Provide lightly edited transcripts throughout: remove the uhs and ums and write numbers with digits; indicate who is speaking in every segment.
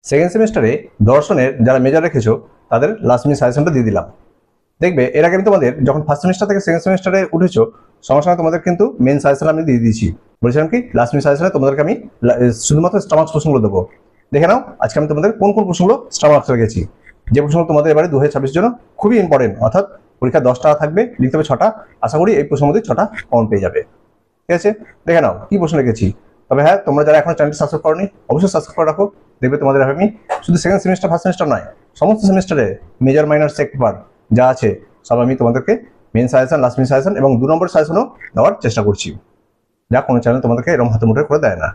Speaker 1: Second সেমিস্টারে দর্শনের যারা মেজর রেখেছো তাদের লাস্ট মিনিট সাজেশনটা দিয়ে দিলাম। দেখবে এর আগে আমি তোমাদের যখন ফার্স্ট সেমিস্টার থেকে সেকেন্ড সেমিস্টারে উঠেছো সঙ্গে সঙ্গে তোমাদের কিন্তু মেন সাজেশন আমি দিয়ে দিয়েছি। বলেছিলাম কি লাস্ট মিনিট সাজেশনে তোমাদেরকে আমি শুধুমাত্র স্টামার্কস প্রশ্নগুলো দেবো। দেখে নাও আজকে আমি তোমাদের কোন কোন প্রশ্নগুলো স্টামার্কস রেখেছি, যে প্রশ্নগুলো তোমাদের এবারে 2026 জন্য খুবই ইম্পর্টেন্ট, অর্থাৎ পরীক্ষা 10টা থাকবে, লিখতে হবে 6টা। আশা করি এই প্রশ্নের মধ্যে 6টা কমন পেয়ে যাবে। ঠিক আছে, দেখে নাও কি প্রশ্ন রেখেছি। তবে হ্যাঁ, তোমরা যারা এখন চ্যানেলটি সাবস্ক্রাইব করোনি অবশ্যই সাবস্ক্রাইব করে রাখো। দেখবে তোমাদের আমি শুধু সেকেন্ড সেমিস্টার ফার্স্ট সেমিস্টার নয়, সমস্ত সেমিস্টারে মেজর মাইনর সেক পেপার যা আছে সব আমি তোমাদেরকে main suggestion, last minute suggestion এবং 2 নম্বর সাজেশনও দেওয়ার চেষ্টা করছি, যা কোনো চ্যানেল তোমাদেরকে এরকম হাতে মুঠে করে দেয় না।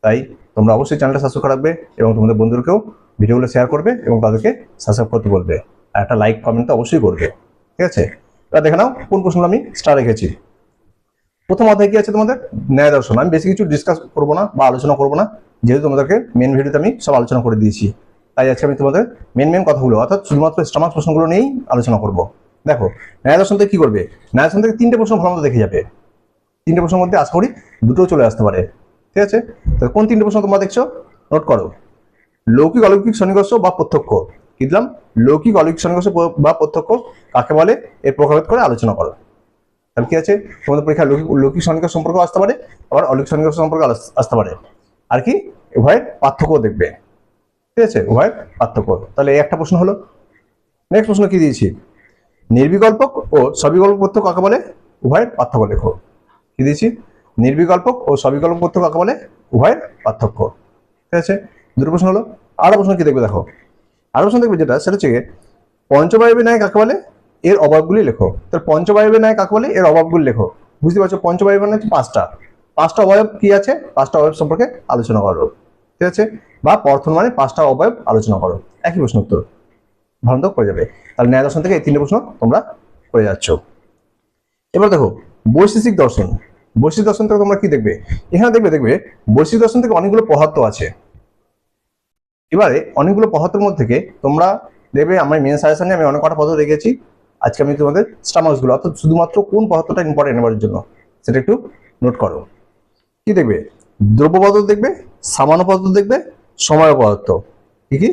Speaker 1: তাই তোমরা অবশ্যই চ্যানেলটা সাবস্ক্রাইব করে রাখবে এবং তোমাদের বন্ধুদেরকেও ভিডিওগুলো শেয়ার করবে এবং তাদেরকে সাবস্ক্রাইব করতে বলবে, আর একটা লাইক কমেন্ট তো অবশ্যই করবে। ঠিক আছে, এবার দেখে নাও কোন প্রশ্নগুলো আমি স্টার রেখেছি। প্রথম অধ্যায় কি আছে তোমাদের? ন্যায় দর্শন। আমি বেশি কিছু ডিসকাস করবো না বা আলোচনা করবো না, যেহেতু তোমাদেরকে মেন ভিডিওতে আমি সব আলোচনা করে দিয়েছি। তাই আজকে আমি তোমাদের মেন কথাগুলো অর্থাৎ শুধুমাত্র স্টামার্ক প্রশ্নগুলো নিয়েই আলোচনা করব। দেখো ন্যায় দর্শন থেকে কি করবে, ন্যায় দর্শন থেকে 3টে প্রশ্ন ভালো মতো দেখে যাবে। 3টে প্রশ্নের মধ্যে আশা করি 2টো চলে আসতে পারে। ঠিক আছে, তাহলে কোন 3টে প্রশ্ন তোমরা দেখছো নোট করো। লৌকিক অলৌকিক সন্নিকর্ষ বা প্রত্যক্ষ, কি দিলাম? লৌকিক অলৌকিক সন্নিকর্ষ বা প্রত্যক্ষ কাকে বলে এর প্রকারভেদ করে আলোচনা করো। তাহলে কি আছে, তোমাদের পরীক্ষা লৌকিক সন্নিকর্ষ সম্পর্ক আসতে পারে, আবার অলৌকিক সন্নিকর্ষ সম্পর্কে আসতে পারে, আর কি উভয়ের পার্থক্য দেখবে। ঠিক আছে, উভয়ের পার্থক্য। তাহলে এই একটা প্রশ্ন হলো। নেক্সট প্রশ্ন কি দিয়েছি, নির্বিকল্পক ও সবিকল্পক প্রত্যক্ষ কাকে বলে, উভয়ের পার্থক্য লেখো। কি দিয়েছি, নির্বিকল্পক ও সবিকল্পক প্রত্যক্ষ কাকে বলে, উভয়ের পার্থক্য। ঠিক আছে, 2টো প্রশ্ন হলো। আরো প্রশ্ন কি দেখবে দেখো, আরো প্রশ্ন দেখবে যেটা সেটা হচ্ছে পঞ্চবায়বের ন্যায় কাকে বলে, এর অভাবগুলি লেখো। তাহলে পঞ্চবায়বের ন্যায় কাকে বলে, এর অভাবগুলি লেখো। বুঝতে পারছো, পঞ্চবায়ব মানে 5টা অবয়ব কি আছে, 5টা অবয়ব সম্পর্কে আলোচনা করো। ঠিক আছে, বা পরথন মানে 5টা অবয়ব আলোচনা করো। একই প্রশ্ন উত্তর ভালো তো করে যাবে। তাহলে ন্যায় দর্শন থেকে এই 3টে প্রশ্ন তোমরা করে যাচ্ছ। এবার দেখো বৈশেষিক দর্শন। বৈশেষিক দর্শন থেকে তোমরা কি দেখবে, এখানে দেখবে বৈশেষিক দর্শন থেকে অনেকগুলো পদার্থ আছে। এবারে অনেকগুলো পদার্থের মধ্যে থেকে তোমরা দেখবে আমার মেন সাজেশনে আমি অনেক কটা পদার্থ রেখেছি। আজকে আমি তোমাদের স্টামার্কসগুলো অর্থাৎ শুধুমাত্র কোন পদার্থটা ইম্পর্টেন্ট এবারের জন্য সেটা একটু নোট করো। কি দেখবে, দ্রব্য পদার্থ দেখবে, সামান্য পদার্থ দেখবে, সময় পদার্থ। কি কি?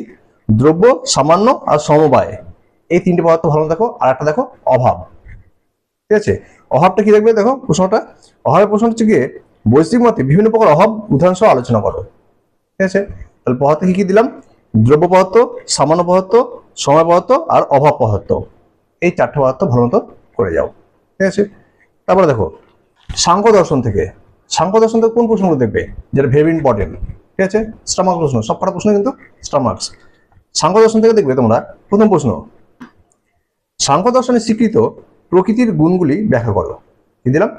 Speaker 1: দ্রব্য, সামান্য আর সমবায়, এই 3টে পদার্থ ভালো দেখো। আর একটা দেখো অভাব। ঠিক আছে, অভাবটা কি দেখবে দেখো প্রশ্নটা। অভাবের প্রশ্নটা হচ্ছে গিয়ে বৈশ্বিক মতে বিভিন্ন প্রকার অভাব উদাহরণ সহ আলোচনা করো। ঠিক আছে, তাহলে পদার্থ কি কি দিলাম, দ্রব্য পদার্থ, সামান্য পদার্থ, সময় পদার্থ আর অভাব পদার্থ। এই 4টে পদার্থ ভালো মতো করে যাও। ঠিক আছে, তারপরে দেখো সাংখ্য দর্শন থেকে। সাংখ্য দর্শন থেকে কোন প্রশ্নগুলো দেখবে যেটা ভেরি ইম্পর্টেন্ট। ঠিক আছে, স্টামার্ক প্রশ্ন, সব কটা প্রশ্ন কিন্তু স্টামার্কস। সাংখ্য দর্শন থেকে দেখবে তোমরা প্রথম প্রশ্ন, সাংখ্য দর্শনে স্বীকৃত প্রকৃতির গুণগুলি ব্যাখ্যা করো। কি দিলাম,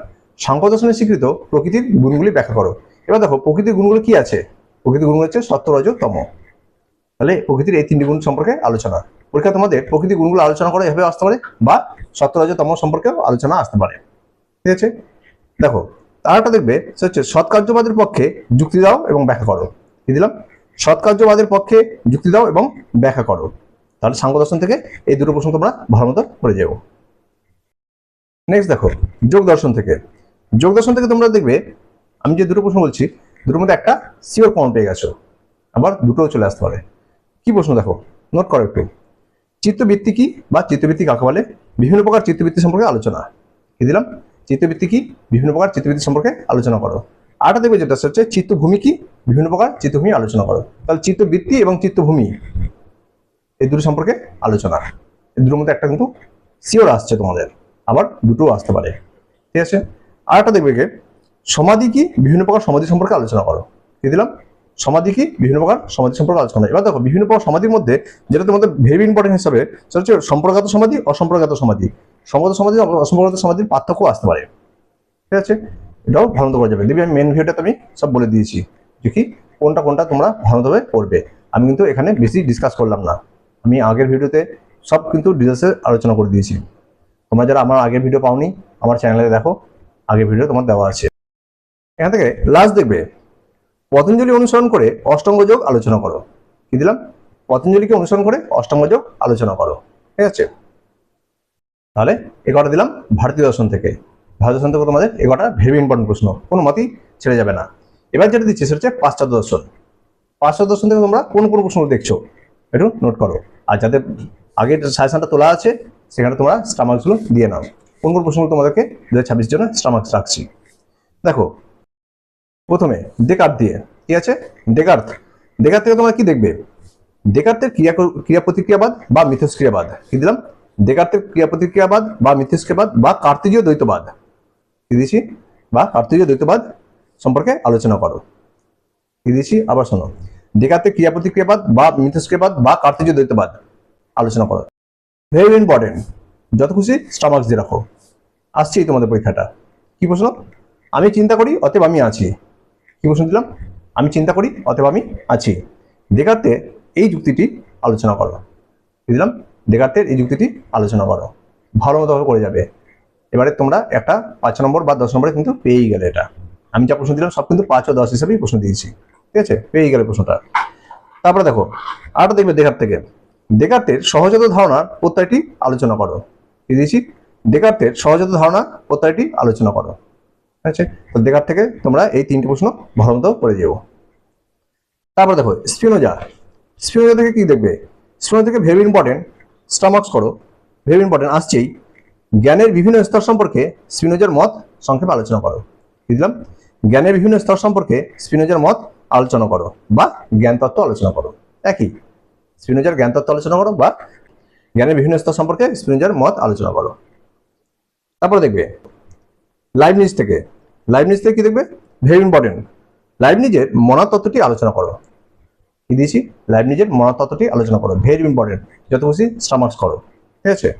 Speaker 1: সাংখ্য দর্শনে স্বীকৃত প্রকৃতির গুণগুলি ব্যাখ্যা করো। এবার দেখো প্রকৃতির গুণগুলো কি আছে, প্রকৃতির গুণগুলো হচ্ছে সত্য, রজ, তম। তাহলে প্রকৃতির এই 3টে গুণ সম্পর্কে আলোচনা। পরীক্ষা তোমাদের প্রকৃতির গুণগুলো আলোচনা করা এভাবে আসতে পারে, বা সত্য, রজ, তম সম্পর্কেও আলোচনা আসতে পারে। ঠিক আছে, দেখো তারটা দেখবে সে হচ্ছে সৎকার্যবাদের পক্ষে যুক্তি দাও এবং ব্যাখ্যা করো। কি দিলাম, সৎকার্যবাদের পক্ষে যুক্তি দাও এবং ব্যাখ্যা করো। তাহলে সাংখ্য দর্শন থেকে এই 2টো প্রশ্ন তোমরা ভালো মতো করে যাও। নেক্সট দেখো যোগ দর্শন থেকে। যোগ দর্শন থেকে তোমরা দেখবে আমি যে 2টো প্রশ্ন বলছি 2টোর মধ্যে একটা সিওর কমন পেয়ে গেছো, আবার 2টোও চলে আসতে পারে। কি প্রশ্ন দেখো, নোট করো একটু। চিত্তবৃত্তি কি বা চিত্তবৃত্তি কাকে বলে, বিভিন্ন প্রকার চিত্তবৃত্তি সম্পর্কে আলোচনা। কি দিলাম, চিত্তবৃত্তি কি, বিভিন্ন প্রকার চিত্তবৃত্তি সম্পর্কে আলোচনা করো। আরটা দেখবে যেটা হচ্ছে চিত্তভূমি কি, বিভিন্ন প্রকার চিত্তভূমি আলোচনা করো। তাহলে চিত্তবৃত্তি এবং চিত্তভূমি এই 2টো সম্পর্কে আলোচনা। এই 2টোর মধ্যে একটা কিন্তু সিওর আসছে তোমাদের, আবার 2টোও আসতে পারে। ঠিক আছে, আরটা দেখবে যে সমাধি কি, বিভিন্ন প্রকার সমাধি সম্পর্কে আলোচনা করো। কি দিলাম, সমাধি কি, বিভিন্ন প্রকার সমাধি সম্পর্কে আলোচনা। এবার দেখো বিভিন্ন প্রকার সমাধির মধ্যে যেটা তোমাদের ভেরি ইম্পর্টেন্ট হিসাবে সেটা হচ্ছে সম্পর্কগত সমাধি, অসম্পর্কগত সমাধি। সম্পর্কগত সমাধি, অসম্পর্কগত সমাধির পার্থক্য আসতে পারে। ঠিক আছে, এটাও ভালো মতো করা যাবে। দেখবি আমি মেন ভিডিওটা আমি সব বলে দিয়েছি যে কি কোনটা কোনটা তোমরা ভালোভাবে পড়বে। আমি কিন্তু এখানে বেশি ডিসকাস করলাম না, আমি আগের ভিডিওতে সব কিন্তু ডিটেলসে আলোচনা করে দিয়েছি। তোমরা যারা আমার আগের ভিডিও পাওনি আমার চ্যানেলে দেখো, আগের ভিডিও তোমার দেওয়া আছে। এখান থেকে লাস্ট দেখবে পতঞ্জলি অনুসরণ করে অষ্টাঙ্গ যোগ আলোচনা করো। কি দিলাম, পতঞ্জলিকে অনুসরণ করে অষ্টাঙ্গ যোগ আলোচনা করো। ঠিক আছে, তাহলে এগারোটা দিলাম ভারতীয় দর্শন থেকে। ভারতীয় দর্শন থেকে তোমাদের এগারোটা ভেরি ইম্পর্টেন্ট প্রশ্ন, কোনো মতেই ছেড়ে যাবে না। এবার যেটা দিচ্ছি সেটা হচ্ছে পাশ্চাত্য দর্শন। 510 থেকে তোমরা কোন কোন প্রশ্ন দেখছো একটু নোট করো। আর যাদের আগের সাজেশনটা তোলা আছে সেখানে তোমরা স্টামার্কসগুলো দিয়ে নাও। কোন কোন প্রশ্নগুলো তোমাদেরকে 2026 জন্য স্টামার্কস রাখছি। দেখো প্রথমে ডেকার্ট দিয়ে, ঠিক আছে, ডেকার্ট থেকে তোমরা কি দেখবে? ডেকার্টের ক্রিয়া প্রতিক্রিয়াবাদ বা মিথস্ক্রিয়াবাদ। কি দিলাম? ডেকার্টের ক্রিয়া প্রতিক্রিয়াবাদ বা মিথস্ক্রিয়াবাদ বা কার্তেজীয় দ্বৈতবাদ কি দিয়েছি, বা কার্তেজীয় দ্বৈতবাদ সম্পর্কে আলোচনা করো। কি দিয়েছি আবার শোনো, ডেকার্টের ক্রিয়া প্রতিক্রিয়াবাদ বা মিথস্ক্রিয়াবাদ বা কার্তেজীয় দ্বৈতবাদ আলোচনা করো। ভেরি ইম্পর্টেন্ট, যত খুশি স্টামার্কস দিয়ে রাখো। আসছি তোমাদের পরীক্ষাটা। কি প্রশ্ন? আমি চিন্তা করি অতএব আমি আছি। কি প্রশ্ন দিলাম? আমি চিন্তা করি অতএব আমি আছি। ডেকার্টের এই যুক্তিটি আলোচনা করো। কি দিলাম? ডেকার্টের এই যুক্তিটি আলোচনা করো। ভালো মতোভাবে করে যাবে। এবারে তোমরা একটা 5 নম্বর বা 10 নম্বরে কিন্তু পেয়েই গেলে। এটা আমি যা প্রশ্ন দিলাম সব কিন্তু 5 ও 10 হিসাবেই প্রশ্ন দিয়েছি, ঠিক আছে, পেয়েই গেলে প্রশ্নটা। তারপরে দেখো আরটা দেখবে ডেকার্ট থেকে, ডেকার্টের সহজাত ধারণার প্রত্যয়টি আলোচনা করো। কি দিয়েছি? ডেকার্টের সহজাত ধারণা প্রত্যয়টি আলোচনা করো। ঠিক আছে, তো ডেকার্ট থেকে তোমরা এই 3টি প্রশ্ন ভালো মতো করে যাও। তারপর দেখো স্পিনোজা থেকে কি দেখবে? স্পিনোজা থেকে ভেরি ইম্পর্টেন্ট, স্টামার্কস করো। ভেরি ইম্পর্টেন্ট আসছেই। জ্ঞানের বিভিন্ন স্তর সম্পর্কে স্পিনোজার মত সংক্ষেপে আলোচনা করো। বুঝলাম? জ্ঞানের বিভিন্ন স্তর সম্পর্কে স্পিনোজার মত আলোচনা করো বা জ্ঞান তত্ত্ব আলোচনা করো। একই, স্পিনোজার জ্ঞান তত্ত্ব আলোচনা করো বা জ্ঞানের বিভিন্ন স্তর সম্পর্কে স্পিনোজার মত আলোচনা করো। তারপরে দেখবে লাইবনিজ থেকে কি দেখবে? ভেরি ইম্পর্টেন্ট, লাইবনিজের মনা তত্ত্বটি আলোচনা করো। কি দিয়েছি? লাইবনিজের মনা তত্ত্বটি আলোচনা করো। ভেরি ইম্পর্টেন্ট, যত খুশি স্টামার্কস করো। ঠিক আছে,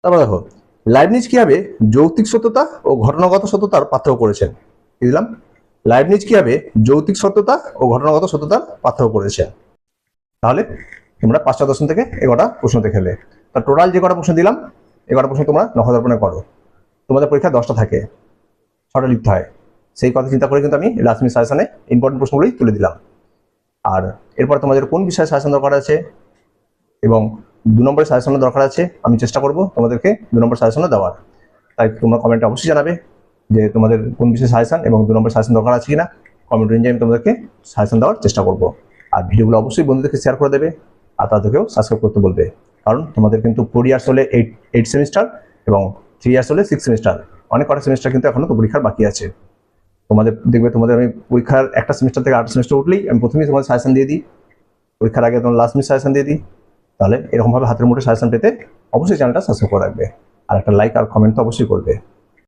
Speaker 1: তারপর দেখো লাইবনিজ কিভাবে যৌক্তিক সত্যতা ও ঘটনাগত সত্যতার পার্থক্য করেছেন। কি দিলাম? লাইবনিজ কিভাবে যৌক্তিক সত্যতা ও ঘটনাগত সত্যতার পার্থক্য করেছেন। তাহলে তোমরা 5টা দর্শন থেকে 11টা প্রশ্ন দেখলে, তা টোটাল যে কটা প্রশ্ন দিলাম 11টা প্রশ্ন তোমরা নখদর্পণে করো। তোমাদের পরীক্ষা 10টা থাকে, 6টা লিখতে হয়। সেই কথা চিন্তা করে কিন্তু আমি লাস্ট মিনিট সাজেশনে ইম্পর্টেন্ট প্রশ্নগুলোই তুলে দিলাম। আর এরপর তোমাদের কোন বিষয়ে সাজেশন দরকার আছে এবং 2 নম্বরের সাজেশনের দরকার আছে, আমি চেষ্টা করব তোমাদেরকে 2 নম্বর সাজেশনে দেওয়ার। তাই তোমরা কমেন্টে অবশ্যই জানাবে যে তোমাদের কোন বিষয়ে সাজেশন এবং 2 নম্বর সাজেশন দরকার আছে কিনা। কমেন্ট অনুযায়ী আমি তোমাদেরকে সাজেশন দেওয়ার চেষ্টা করব। আর ভিডিওগুলো অবশ্যই বন্ধুদেরকে শেয়ার করে দেবে আর তাদেরকেও সাবস্ক্রাইব করতে বলবে, কারণ তোমাদের কিন্তু 4 ইয়ার্স হলে 8 সেমিস্টার এবং 3 ইয়ার্স হলে 6 সেমিস্টার। অনেক কটা সেমিস্টার কিন্তু এখনো তো পরীক্ষার বাকি আছে। তোমাদের দেখবে তোমাদের আমি পরীক্ষার একটা সেমিস্টার থেকে 8 সেমিস্টার উঠলেই আমি প্রথমেই তোমাদের সাজেশন দিয়ে দিই, পরীক্ষার আগে তোমার লাস্ট মিনিট সাজেশন দিয়ে দিই। তাহলে এরকমভাবে হাতের মুঠে সাজেশন পেতে অবশ্যই চ্যানেলটা সাবস্ক্রাইব করে রাখবে আর একটা লাইক আর কমেন্ট তো অবশ্যই করবে।